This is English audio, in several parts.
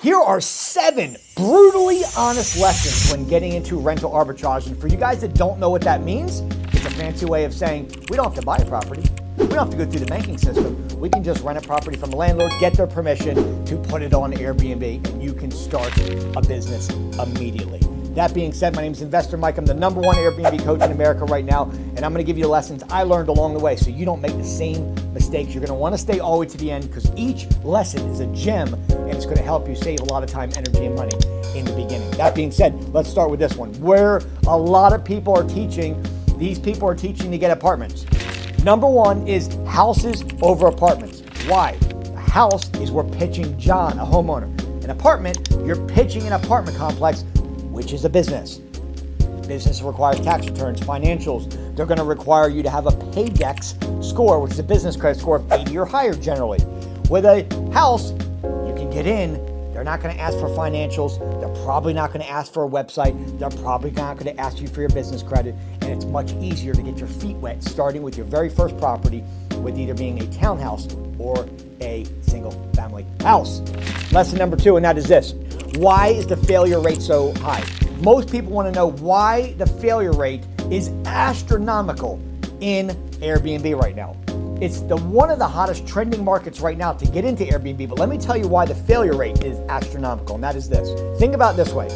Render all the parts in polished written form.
Here are 7 brutally honest lessons when getting into rental arbitrage. And for you guys that don't know what that means, it's a fancy way of saying we don't have to buy a property. We don't have to go through the banking system. We can just rent a property from a landlord, get their permission to put it on Airbnb, and you can start a business immediately. That being said, my name is Investor Mike. I'm the #1 Airbnb coach in America right now, and I'm going to give you the lessons I learned along the way so you don't make the same mistakes. You're going to want to stay all the way to the end because each lesson is a gem, and it's going to help you save a lot of time, energy, and money in the beginning. That being said, let's start with this one, where a lot of people are teaching. These people are teaching to get apartments. #1 is houses over apartments. Why? A house is we're pitching John, a homeowner. An apartment, you're pitching an apartment complex, which is a business. Business requires tax returns, financials. They're going to require you to have a Paydex score, which is a business credit score of 80 or higher generally. With a house, you can get in. They're not going to ask for financials. They're probably not going to ask for a website. They're probably not going to ask you for your business credit. And it's much easier to get your feet wet starting with your very first property with either being a townhouse or a single family house. Lesson #2, and that is this. Why is the failure rate so high? Most people want to know why the failure rate is astronomical in Airbnb right now. It's one of the hottest trending markets right now to get into Airbnb, but let me tell you why the failure rate is astronomical, and that is this. Think about it this way.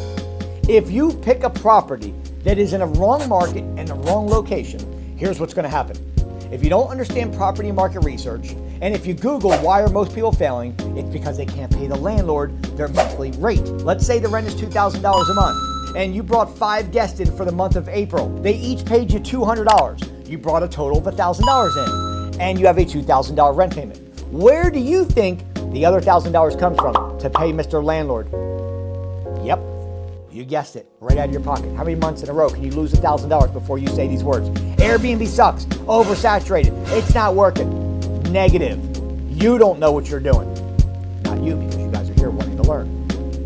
If you pick a property that is in a wrong market and a wrong location, here's what's going to happen. If you don't understand property market research, and if you Google why are most people failing, it's because they can't pay the landlord their monthly rate. Let's say the rent is $2,000 a month, and you brought 5 guests in for the month of April. They each paid you $200. You brought a total of $1,000 in, and you have a $2,000 rent payment. Where do you think the other $1,000 comes from to pay Mr. Landlord? Yep, you guessed it, right out of your pocket. How many months in a row can you lose $1,000 before you say these words? Airbnb sucks, oversaturated, it's not working. Negative. You don't know what you're doing. Not you, because you guys are here wanting to learn.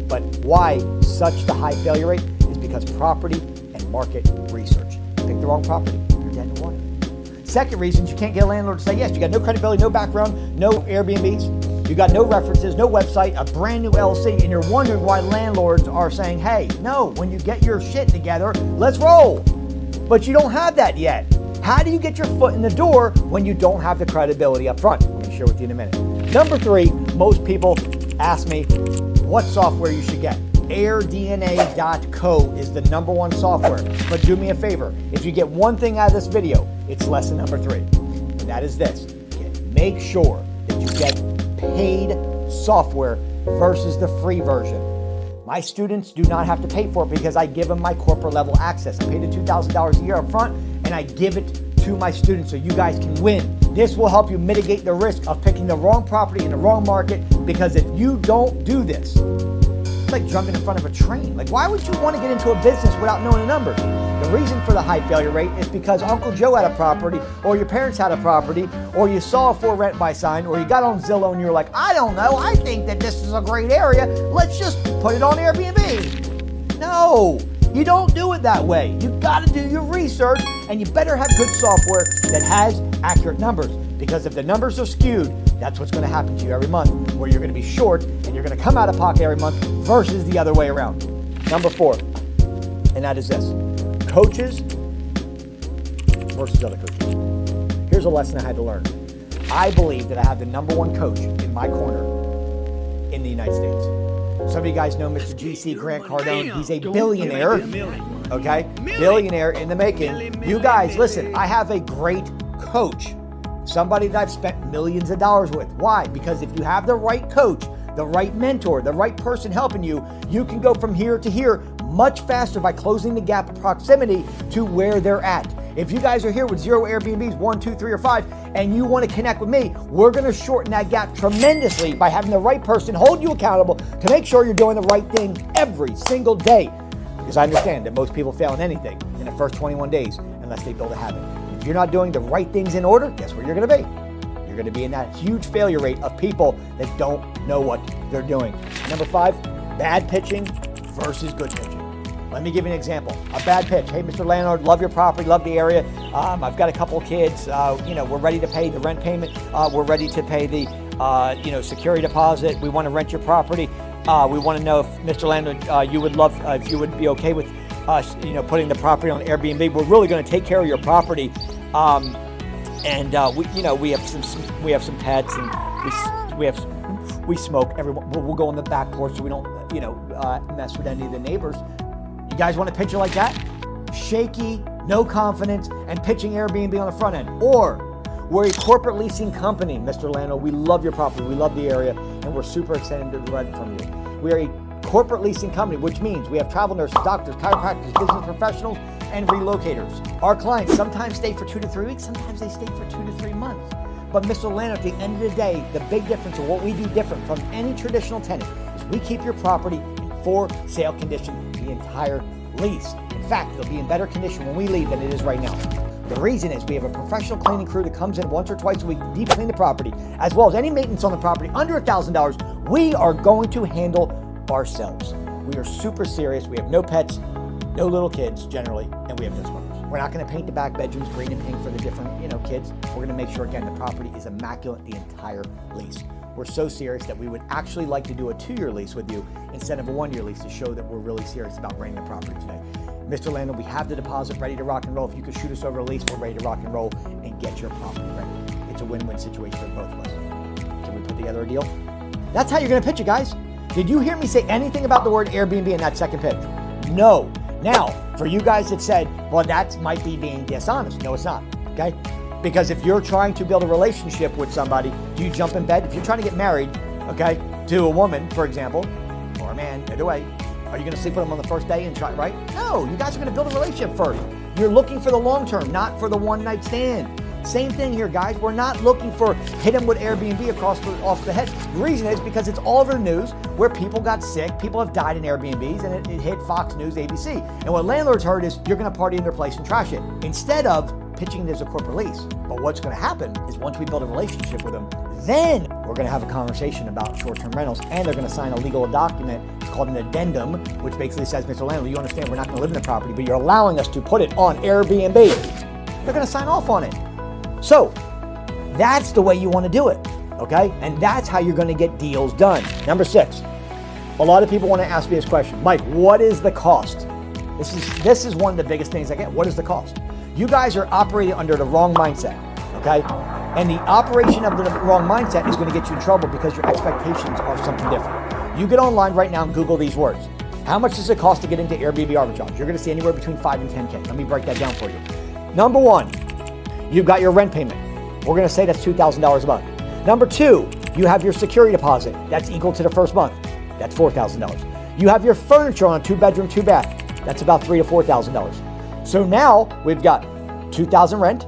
But why such the high failure rate is because property and market research. You pick the wrong property, you're dead in the water. Second reason, you can't get a landlord to say yes. You got no credibility, no background, no Airbnbs. You got no references, no website, a brand new LLC, and you're wondering why landlords are saying, hey, no, when you get your shit together, let's roll. But you don't have that yet. How do you get your foot in the door when you don't have the credibility up front? I'm going to share with you in a minute. #3, most people ask me what software you should get. AirDNA.co is the #1 software. But do me a favor, if you get one thing out of this video, it's lesson #3. And that is this. Make sure that you get paid software versus the free version. My students do not have to pay for it because I give them my corporate level access. I pay the $2,000 a year up front, and I give it to my students so you guys can win. This will help you mitigate the risk of picking the wrong property in the wrong market, because if you don't do this, it's like jumping in front of a train. Like, why would you want to get into a business without knowing the numbers? The reason for the high failure rate is because Uncle Joe had a property, or your parents had a property, or you saw a for rent by sign, or you got on Zillow and you're like, I don't know, I think that this is a great area. Let's just put it on Airbnb. No. You don't do it that way. You got to do your research, and you better have good software that has accurate numbers, because if the numbers are skewed, that's what's going to happen to you every month, where you're going to be short and you're going to come out of pocket every month versus the other way around. #4, and that is this. Coaches versus other coaches. Here's a lesson I had to learn. I believe that I have the #1 coach in my corner in the United States. Some of you guys know Mr. GC Grant Cardone. He's a billionaire, okay? Billionaire in the making. You guys, listen, I have a great coach, somebody that I've spent millions of dollars with. Why? Because if you have the right coach, the right mentor, the right person helping you, you can go from here to here much faster by closing the gap of proximity to where they're at. If you guys are here with 0 Airbnbs, 1, 2, 3, or 5, and you want to connect with me, we're going to shorten that gap tremendously by having the right person hold you accountable to make sure you're doing the right thing every single day. Because I understand that most people fail in anything in the first 21 days unless they build a habit. If you're not doing the right things in order, guess where you're going to be? You're going to be in that huge failure rate of people that don't know what they're doing. #5, bad pitching versus good pitching. Let me give you an example. A bad pitch. Hey, Mr. Landlord, love your property, love the area. I've got a couple of kids. We're ready to pay the rent payment. We're ready to pay the security deposit. We want to rent your property. We want to know if, Mr. Landlord, you would love, if you would be okay with us, putting the property on Airbnb. We're really going to take care of your property. We have some pets, and we smoke. We'll go on the back porch so we don't, mess with any of the neighbors. You guys want a picture like that? Shaky, no confidence, and pitching Airbnb on the front end. Or we're a corporate leasing company, Mr. Landlord. We love your property. We love the area, and we're super excited to rent from you. We are a corporate leasing company, which means we have travel nurses, doctors, chiropractors, business professionals, and relocators. Our clients sometimes stay for 2 to 3 weeks. Sometimes they stay for 2 to 3 months. But Mr. Landlord, at the end of the day, the big difference of what we do different from any traditional tenant is we keep your property in for sale condition the entire lease. In fact, it'll be in better condition when we leave than it is right now. The reason is we have a professional cleaning crew that comes in once or twice a week to deep clean the property, as well as any maintenance on the property under $1,000, we are going to handle ourselves. We are super serious. We have no pets, no little kids generally, and we have no smokers. We're not going to paint the back bedrooms green and pink for the different, kids. We're going to make sure, again, the property is immaculate the entire lease. We're so serious that we would actually like to do a 2-year lease with you instead of a 1-year lease to show that we're really serious about renting the property today. Mr. Landlord, we have the deposit ready to rock and roll. If you could shoot us over a lease, we're ready to rock and roll and get your property rented. It's a win-win situation for both of us. Can we put together a deal? That's how you're going to pitch it, guys. Did you hear me say anything about the word Airbnb in that second pitch? No. Now, for you guys that said, well, that might be being dishonest. No, it's not, okay? Because if you're trying to build a relationship with somebody, do you jump in bed? If you're trying to get married, okay, to a woman, for example, or a man, either way, are you going to sleep with them on the first day and try, right? No, you guys are going to build a relationship first. You're looking for the long term, not for the one-night stand. Same thing here, guys. We're not looking for hit them with Airbnb off the head. The reason is because it's all over the news where people got sick, people have died in Airbnbs, and it hit Fox News, ABC. And what landlords heard is you're going to party in their place and trash it instead of pitching it as a corporate lease. But what's going to happen is once we build a relationship with them, then we're going to have a conversation about short-term rentals, and they're going to sign a legal document. It's called an addendum, which basically says, Mr. Landlord, you understand we're not going to live in the property, but you're allowing us to put it on Airbnb. They're going to sign off on it. So that's the way you want to do it, okay? And that's how you're going to get deals done. Number 6, a lot of people want to ask me this question. Mike, what is the cost? This is one of the biggest things I get. What is the cost? You guys are operating under the wrong mindset, okay? And the operation of the wrong mindset is going to get you in trouble because your expectations are something different. You get online right now and Google these words. How much does it cost to get into Airbnb arbitrage? You're going to see anywhere between 5 and 10K. Let me break that down for you. Number 1, you've got your rent payment. We're going to say that's $2,000 a month. Number 2, you have your security deposit. That's equal to the first month. That's $4,000. You have your furniture on a 2-bedroom, 2-bath. That's about $3,000 to $4,000. So now we've got $2,000 rent,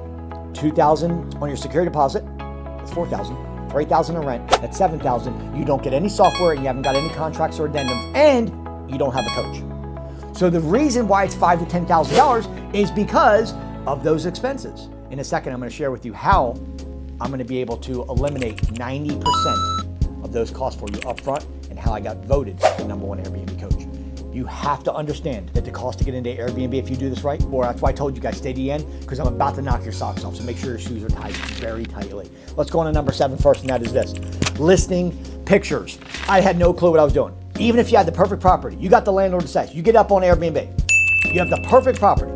$2,000 on your security deposit. That's $4,000. $3,000 in rent. That's $7,000. You don't get any software, and you haven't got any contracts or addendums, and you don't have a coach. So the reason why it's $5,000 to $10,000 is because of those expenses. In a second, I'm going to share with you how I'm going to be able to eliminate 90% of those costs for you up front, and how I got voted the #1 Airbnb coach. You have to understand that the cost to get into Airbnb, if you do this right, or that's why I told you guys stay to the end, because I'm about to knock your socks off. So make sure your shoes are tied very tightly. Let's go on to number 7 first, and that is this: listing pictures. I had no clue what I was doing. Even if you had the perfect property, you got the landlord to say, you get up on Airbnb, you have the perfect property.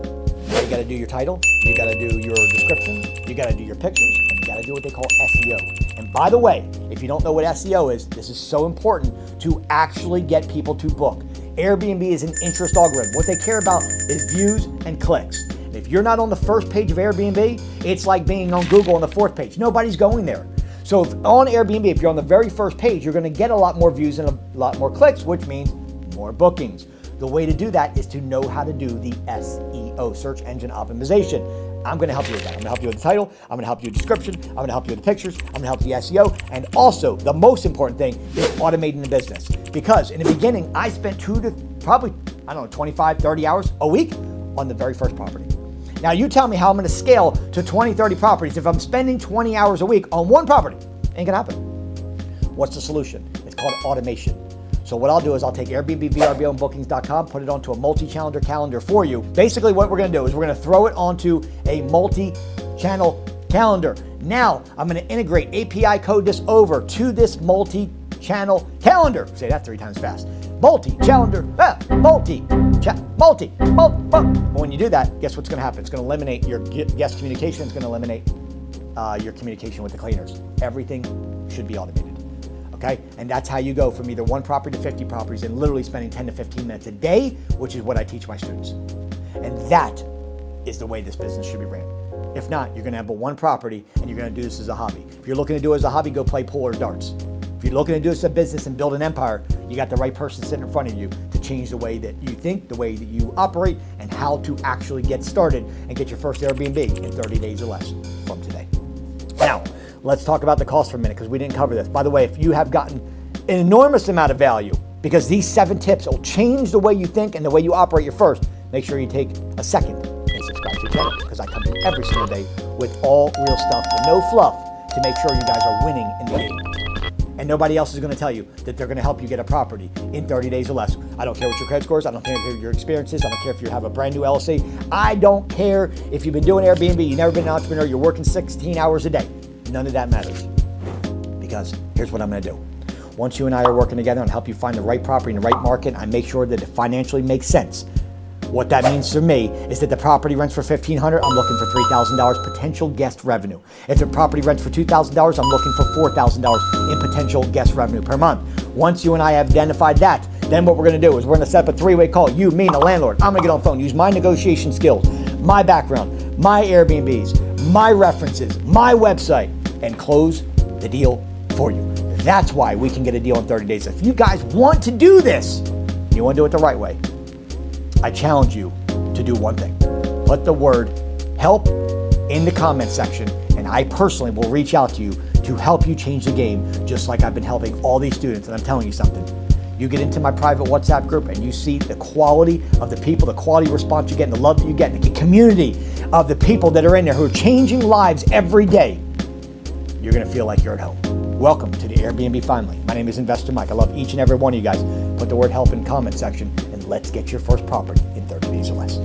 Now you got to do your title, you got to do your description, you got to do your pictures, and you got to do what they call SEO. And by the way, if you don't know what SEO is, this is so important to actually get people to book. Airbnb is an interest algorithm. What they care about is views and clicks. And if you're not on the first page of Airbnb, it's like being on Google on the 4th page. Nobody's going there. So if on Airbnb, if you're on the very first page, you're going to get a lot more views and a lot more clicks, which means more bookings. The way to do that is to know how to do the SEO, search engine optimization. I'm going to help you with that. I'm going to help you with the title. I'm going to help you with the description. I'm going to help you with the pictures. I'm going to help you with the SEO. And also, the most important thing is automating the business. Because in the beginning, I spent 25, 30 hours a week on the very first property. Now, you tell me how I'm going to scale to 20, 30 properties if I'm spending 20 hours a week on one property. Ain't going to happen. What's the solution? It's called automation. So what I'll do is I'll take Airbnb, vrbo, and bookings.com, put it onto a multi-channel calendar for you. Basically what we're going to do is we're going to throw it onto a multi-channel calendar. Now I'm going to integrate API code this over to this multi multi-channel calendar. Say that 3 times fast. Multi-calendar, multi. When you do that, guess what's going to happen? It's going to eliminate your guest communication. It's going to eliminate your communication with the cleaners. Everything should be automated. Okay? And that's how you go from either 1 property to 50 properties and literally spending 10 to 15 minutes a day, which is what I teach my students. And that is the way this business should be ran. If not, you're going to have 1 property and you're going to do this as a hobby. If you're looking to do it as a hobby, go play pool or darts. If you're looking to do this as a business and build an empire, you got the right person sitting in front of you to change the way that you think, the way that you operate, and how to actually get started and get your first Airbnb in 30 days or less from today. Now, let's talk about the cost for a minute because we didn't cover this. By the way, if you have gotten an enormous amount of value because these 7 tips will change the way you think and the way you operate your first, make sure you take a second and subscribe to the channel because I come in every single day with all real stuff and no fluff to make sure you guys are winning in the game. And nobody else is going to tell you that they're going to help you get a property in 30 days or less. I don't care what your credit score is. I don't care your experiences. I don't care if you have a brand new LLC. I don't care if you've been doing Airbnb, you've never been an entrepreneur, you're working 16 hours a day. None of that matters. Because here's what I'm going to do. Once you and I are working together and help you find the right property in the right market, I make sure that it financially makes sense. What that means for me is that the property rents for $1,500, I'm looking for $3,000 potential guest revenue. If the property rents for $2,000, I'm looking for $4,000 in potential guest revenue per month. Once you and I have identified that, then what we're going to do is we're going to set up a 3-way call. You, me, and the landlord. I'm going to get on the phone, use my negotiation skills, my background, my Airbnbs, my references, my website, and close the deal for you. That's why we can get a deal in 30 days. If you guys want to do this, you want to do it the right way, I challenge you to do one thing. Put the word help in the comment section, and I personally will reach out to you to help you change the game, just like I've been helping all these students. And I'm telling you something. You get into my private WhatsApp group and you see the quality of the people, the quality response you get, and the love that you get, and the community of the people that are in there who are changing lives every day. You're going to feel like you're at home. Welcome to the Airbnb family. My name is Investor Mike. I love each and every one of you guys. Put the word help in the comment section and let's get your first property in 30 days or less.